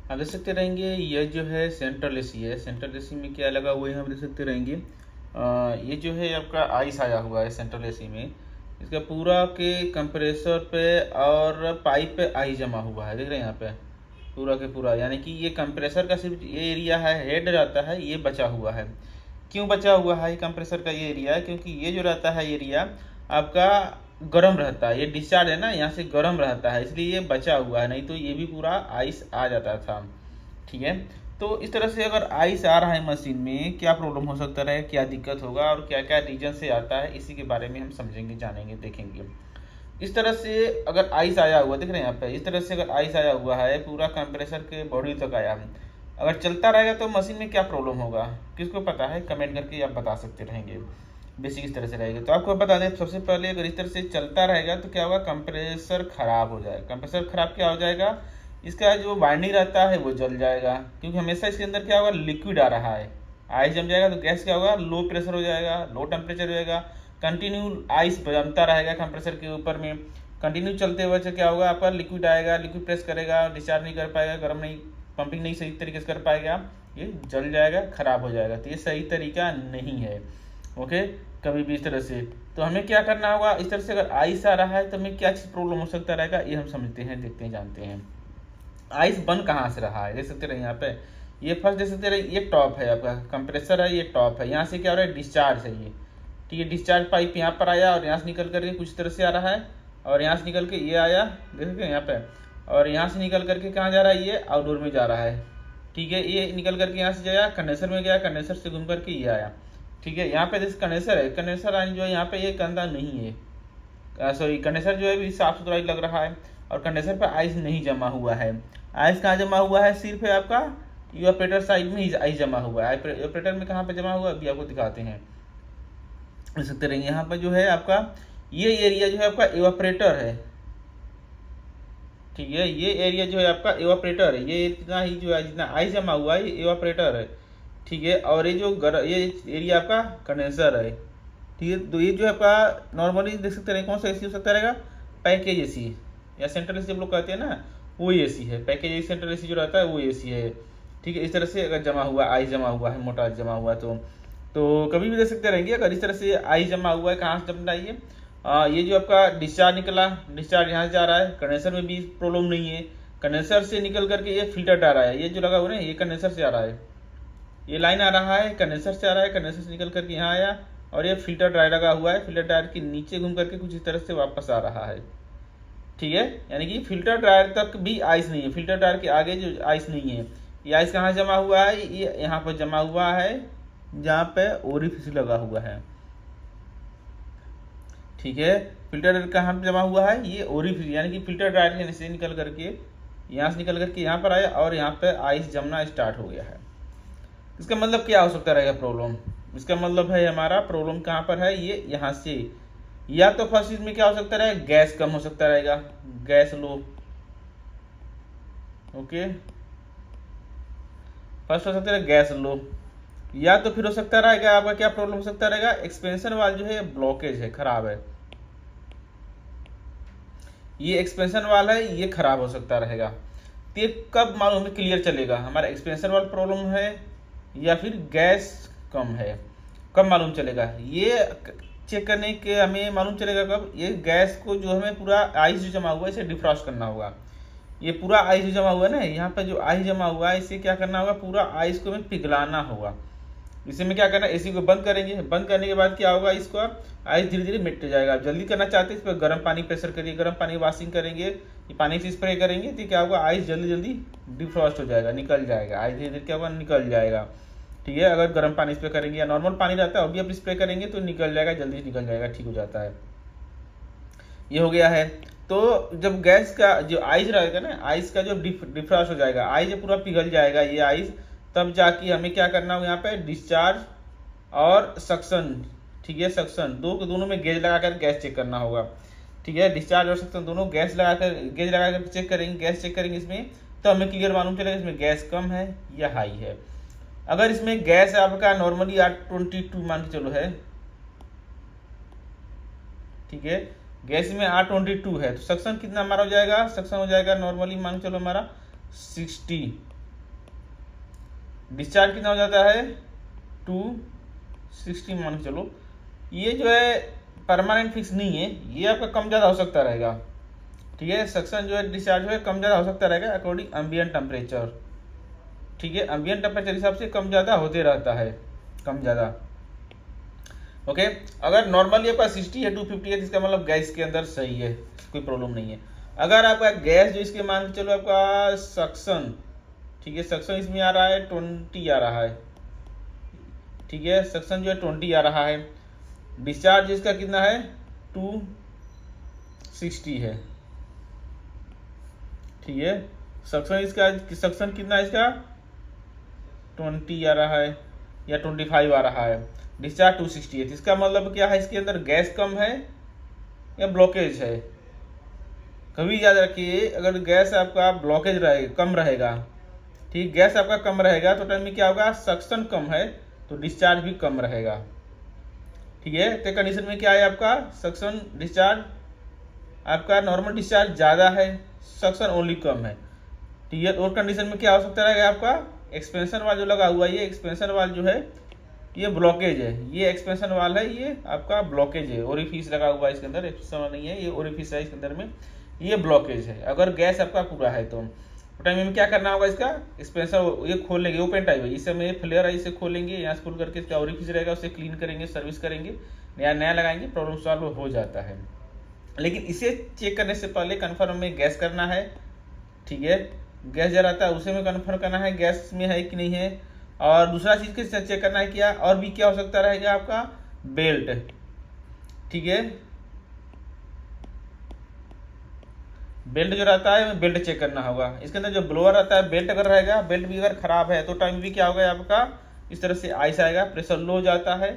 आप देख सकते रहेंगे ये जो है सेंट्रल एसी है। सेंट्रल एसी में क्या लगा हुआ है हम देख सकते रहेंगे। ये जो है आपका आइस आया हुआ है सेंट्रल एसी में। इसका पूरा के कंप्रेसर पे और पाइप पे आइस जमा हुआ है, देख रहे हैं यहाँ पे पूरा के पूरा। यानी कि ये कंप्रेसर का सिर्फ ये एरिया है, हेड रहता है, ये बचा हुआ है। क्यों बचा हुआ है ये कंप्रेसर का ये एरिया? क्योंकि ये जो रहता है एरिया आपका गर्म रहता है, ये डिस्चार्ज है ना, यहाँ से गर्म रहता है, इसलिए ये बचा हुआ है, नहीं तो ये भी पूरा आइस आ जाता था। ठीक है, तो इस तरह से अगर आइस आ रहा है मशीन में, क्या प्रॉब्लम हो सकता है, क्या दिक्कत होगा और क्या क्या रीजन से आता है, इसी के बारे में हम समझेंगे, जानेंगे, देखेंगे। इस तरह से अगर आइस आया हुआ, देख रहे हैं यहाँ पे, इस तरह से अगर आइस आया हुआ है पूरा कंप्रेसर के बॉडी तक आया है, अगर चलता रहेगा तो मशीन में क्या प्रॉब्लम होगा, किसको पता है? कमेंट करके आप बता सकते रहेंगे। बेसिक इस तरह से रहेगा। तो आपको बता दें सबसे पहले, अगर इस तरह से चलता रहेगा तो क्या होगा, कंप्रेसर खराब हो जाएगा। कंप्रेसर खराब क्या हो जाएगा, इसका जो वाइंडिंग रहता है वो जल जाएगा, क्योंकि हमेशा इसके अंदर क्या होगा, लिक्विड आ रहा है। आइस जम जाएगा तो गैस क्या होगा, लो प्रेशर हो जाएगा, लो टेम्परेचर हो जाएगा, कंटिन्यू आइस जमता रहेगा कंप्रेसर के ऊपर में। कंटिन्यू चलते हुए से क्या होगा, आपका लिक्विड आएगा, लिक्विड प्रेस करेगा, डिस्चार्ज नहीं कर पाएगा, गर्म नहीं, पंपिंग नहीं सही तरीके से कर पाएगा, ये जल जाएगा, खराब हो जाएगा। तो ये सही तरीका नहीं है, ओके, कभी भी इस तरह से। तो हमें क्या करना होगा, इस तरह से अगर आइस आ रहा है तो हमें क्या चीज़ प्रॉब्लम हो सकता रहेगा, ये हम समझते हैं, देखते हैं, जानते हैं। आइस बन कहाँ से रहा है, देख सकते रहे यहाँ पे, ये फर्स्ट देख सकते रहे, ये टॉप है आपका कंप्रेसर है, ये टॉप है, यहाँ से क्या हो रहा है, डिस्चार्ज है ये। ठीक है, डिस्चार्ज पाइप यहाँ पर आया और यहाँ से निकल करके कुछ तरह से आ रहा है, और यहाँ से निकल के ये आया, देख सकते हैं यहाँ पे, और यहाँ से निकल करके कहाँ जा रहा है, ये आउटडोर में जा रहा है। ठीक है, ये निकल करके यहाँ से जाया कंडेंसर में गया, कंडेंसर से घूम करके ये आया। ठीक है, यहाँ पे जैसे कंडेंसर है, कंडेंसर लाइन जो है यहाँ पे ये गंदा नहीं है, सॉरी कंडेंसर जो है भी साफ सुथरा ही लग रहा है, और कंडेंसर पे आइस नहीं जमा हुआ है। आइस कहाँ जमा हुआ है, सिर्फ है आपका इवापोरेटर साइड में ही आइस जमा हुआ है। इवापोरेटर में कहाँ पे जमा हुआ है अभी आपको दिखाते हैं, देख सकते रहेंगे यहाँ पर जो है आपका ये एरिया जो है आपका इवापोरेटर है। ठीक है, ये एरिया जो है आपका इवापोरेटर है, ये इतना ही जो है जितना आइस जमा हुआ है ये इवापोरेटर है। ठीक है, और ये जो ये एरिया आपका कंडेंसर है। ठीक है, तो ये जो है आपका नॉर्मली देख सकते हैं कौन सा एसी हो सकता रहेगा, पैकेज एसी या सेंट्रल एसी जब लोग कहते हैं ना, वो एसी है। पैकेज एसी, सेंट्रल एसी जो रहता है वो एसी है। ठीक है, इस तरह से अगर जमा हुआ, आइस जमा हुआ है, मोटा जमा हुआ है, तो कभी भी देख सकते रहेंगे अगर इस तरह से आइस जमा हुआ है, कहाँ से जम रहा है ये जो आपका डिस्चार्ज निकला, डिस्चार्ज यहाँ से जा रहा है, कंडेंसर में भी प्रॉब्लम नहीं है, कंडेंसर से निकल करके ये फिल्टर आ रहा है, ये जो लगा हुआ है ना ये कंडेंसर से आ रहा है, ये लाइन आ रहा है कंडेंसर से आ रहा है, कंडेंसर से निकल करके यहाँ आया, और ये फिल्टर ड्रायर लगा हुआ है, फिल्टर ड्रायर के नीचे घूम करके कुछ इस तरह से वापस आ रहा है। ठीक है, यानी कि फिल्टर ड्रायर तक भी आइस नहीं है, फिल्टर ड्रायर के आगे जो आइस नहीं है, ये आइस कहाँ जमा हुआ है, ये यहाँ पर जमा हुआ है जहाँ पे ओरिफिस लगा हुआ है। ठीक है, फिल्टर ड्रायर कहाँ पे जमा हुआ है, ये ओरिफिस, यानी कि फिल्टर ड्रायर से निकल करके, यहाँ से निकल करके यहाँ पर आया और यहाँ पे आइस जमना स्टार्ट हो गया है। इसका मतलब क्या हो सकता रहेगा प्रॉब्लम, इसका मतलब है हमारा प्रॉब्लम कहाँ पर है, ये यहाँ से, या तो फर्स्ट चीज में क्या हो सकता रहेगा, गैस कम हो सकता रहेगा, गैस लो। ओके, फर्स्ट हो सकता है गैस लो, या तो फिर हो सकता रहेगा आपका क्या प्रॉब्लम हो सकता रहेगा, एक्सपेंशन वाल जो है ब्लॉकेज है, खराब है, ये एक्सपेंशन वाल है, ये खराब हो सकता रहेगा। तो ये कब मालूम हमें क्लियर चलेगा हमारा एक्सपेंशन वाल प्रॉब्लम है या फिर गैस कम है, कब मालूम चलेगा, ये चेक करने के हमें मालूम चलेगा कब, ये गैस को जो हमें पूरा आइस जो जमा हुआ है इसे डिफ्रॉस्ट करना होगा। ये पूरा आइस जो जमा हुआ है ना, यहाँ पे जो आइस जमा हुआ है इसे क्या करना होगा, पूरा आइस को हमें पिघलाना होगा। इसे में क्या करना है, एसी को बंद करेंगे, बंद करने के बाद क्या होगा, इसको आइस धीरे धीरे मिट जाएगा। आप जल्दी करना चाहते हैं इस पर गर्म पानी प्रेशर करिए, गर्म पानी वॉशिंग करेंगे, ये पानी से स्प्रे करेंगे तो क्या होगा, आइस जल्दी जल्दी डिफ्रॉस्ट हो जाएगा, निकल जाएगा, आइस धीरे धीरे क्या होगा, निकल जाएगा। ठीक है, अगर गर्म पानी स्प्रे करेंगे या नॉर्मल पानी रहता है अभी आप स्प्रे करेंगे तो निकल जाएगा, जल्दी निकल जाएगा, ठीक हो जाता है। ये हो गया है। तो जब गैस का जो आइस रहेगा ना, आइस का जो डिफ्रॉस्ट हो जाएगा, आइस जब पूरा पिघल जाएगा ये आइस, तब जाके हमें क्या करना होगा, यहाँ पे डिस्चार्ज और सक्शन, ठीक है, सक्शन दोनों में गेज लगाकर गैस चेक करना होगा। ठीक है, डिस्चार्ज और सक्शन दोनों गेज लगाकर चेक करेंगे, गैस चेक करेंगे इसमें, तो हमें क्लियर मालूम चलेगा इसमें गैस कम है या हाई है। अगर इसमें गैस आपका नॉर्मली 822 मान के चलो है, ठीक है, गैस में 822 है, तो सक्शन कितना हमारा हो जाएगा, सक्शन हो जाएगा नॉर्मली मान के चलो हमारा 60। डिस्चार्ज कितना हो जाता है 260 मान के चलो। ये जो है परमानेंट फिक्स नहीं है, ये आपका कम ज़्यादा हो सकता रहेगा। ठीक है, सक्शन जो है डिस्चार्ज है कम ज़्यादा हो सकता रहेगा अकॉर्डिंग एम्बिएंट टेम्परेचर। ठीक है, एम्बिएंट टेम्परेचर हिसाब से कम ज़्यादा होते रहता है, कम ज़्यादा। ओके, अगर नॉर्मली आपका 60 है 250 है, इसका मतलब गैस के अंदर सही है, कोई प्रॉब्लम नहीं है। अगर आपका गैस जो इसके मान के चलो आपका सक्शन, ठीक है, सक्शन इसमें आ रहा है 20 आ रहा है। ठीक है, सक्शन जो है 20 आ रहा है, डिस्चार्ज इसका कितना है 260 है। ठीक है, सक्शन इसका, सक्शन कितना है इसका 20 आ रहा है या 25 आ रहा है, डिस्चार्ज 260 है। इसका मतलब क्या है, इसके अंदर गैस कम है या ब्लॉकेज है। कभी याद रखिए, अगर गैस आपका ब्लॉकेज रहे कम रहेगा, ठीक, गैस आपका कम रहेगा तो टाइम में क्या होगा, सक्शन कम है तो डिस्चार्ज भी कम रहेगा। ठीक है, तो कंडीशन में क्या है आपका सक्शन डिस्चार्ज, आपका नॉर्मल डिस्चार्ज ज़्यादा है, सक्शन ओनली कम है। ठीक है, और कंडीशन में क्या हो सकता रहेगा आपका एक्सपेंशन वाल जो लगा हुआ है, ये एक्सपेंशन वाल जो है ये ब्लॉकेज है, ये एक्सपेंशन वाल है, ये आपका ब्लॉकेज है, ओरिफिस लगा हुआ है इसके अंदर, एक्सपेंशन वाल नहीं है, ये ओरिफिस है इसके अंदर में, ये ब्लॉकेज है। अगर गैस आपका पूरा है तो टाइम में क्या करना होगा, इसका एक्सपेंशन ये खोल लेंगे, ओपन टाइप है, इस समय फ्लेयर है, इसे खोलेंगे, यहाँ से खोल करके इसका ओरिफिस रहेगा, उसे क्लीन करेंगे, सर्विस करेंगे, नया लगाएंगे, प्रॉब्लम सॉल्व हो जाता है। लेकिन इसे चेक करने से पहले कन्फर्म में गैस करना है। ठीक है, गैस जो रहता है उसे में कन्फर्म करना है गैस में है कि नहीं है। और दूसरा चीज़ के चेक करना है क्या, और भी क्या हो सकता रहेगा आपका बेल्ट। ठीक है, बेल्ट जो रहता है बेल्ट चेक करना होगा, इसके अंदर जो ब्लोअर रहता है बेल्ट अगर रहेगा, बेल्ट भी अगर खराब है तो टाइम भी क्या होगा आपका, इस तरह से आइस आएगा, प्रेशर लो हो जाता है,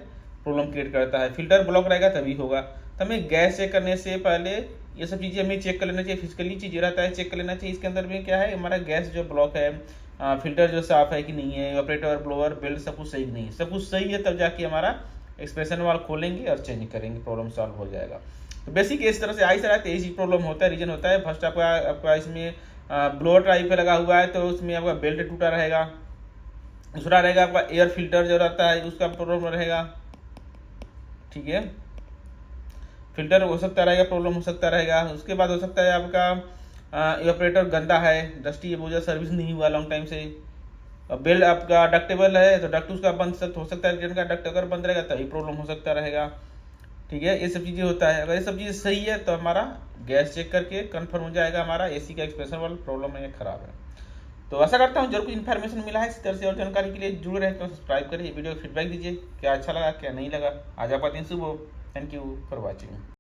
प्रॉब्लम क्रिएट करता है। फिल्टर ब्लॉक रहेगा तभी होगा। तो हमें गैस चेक करने से पहले ये सब चीज़ें हमें चेक कर लेना चाहिए, फिजिकली चीज़ें रहता है चेक कर लेना चाहिए। इसके अंदर में क्या है, हमारा गैस जो ब्लॉक है, फिल्टर जो साफ है कि नहीं है, ऑपरेटर ब्लोअर बेल्ट सब कुछ सही नहीं है, सब कुछ सही है तब जाके हमारा एक्सप्रेशन वाल खोलेंगे और चेंज करेंगे, प्रॉब्लम सॉल्व हो जाएगा। तो बेसिक इस तरह से आई सर तेज ही प्रॉब्लम होता है, रीजन होता है। फर्स्ट आपका इसमें ब्लोअर टाइप पे लगा हुआ है तो उसमें आपका बेल्ट टूटा रहेगा। दूसरा रहेगा आपका एयर फिल्टर जो रहता है उसका प्रॉब्लम रहेगा। ठीक है, फिल्टर हो सकता रहेगा, प्रॉब्लम हो सकता रहेगा। उसके बाद हो सकता है आपका ऑपरेटर गंदा है, डस्टी है, सर्विस नहीं हुआ लॉन्ग टाइम से। बेल्ट आपका डक्टेबल है तो डक्ट उसका बंद हो सकता है, का डक्ट अगर बंद रहेगा तभी प्रॉब्लम हो सकता रहेगा। ठीक है, ये सब चीज़ें होता है। अगर ये सब चीज़ें सही है तो हमारा गैस चेक करके कंफर्म हो जाएगा हमारा एसी का एक्सप्रेशन वाला प्रॉब्लम है खराब है। तो आशा करता हूँ जरूर कुछ इन्फॉर्मेशन मिला है। इस तरह से और जानकारी के लिए जुड़े रहे तो सब्सक्राइब करिए, वीडियो को फीडबैक दीजिए क्या अच्छा लगा क्या नहीं लगा। आज आपका दिन शुभ हो। Thank you for watching.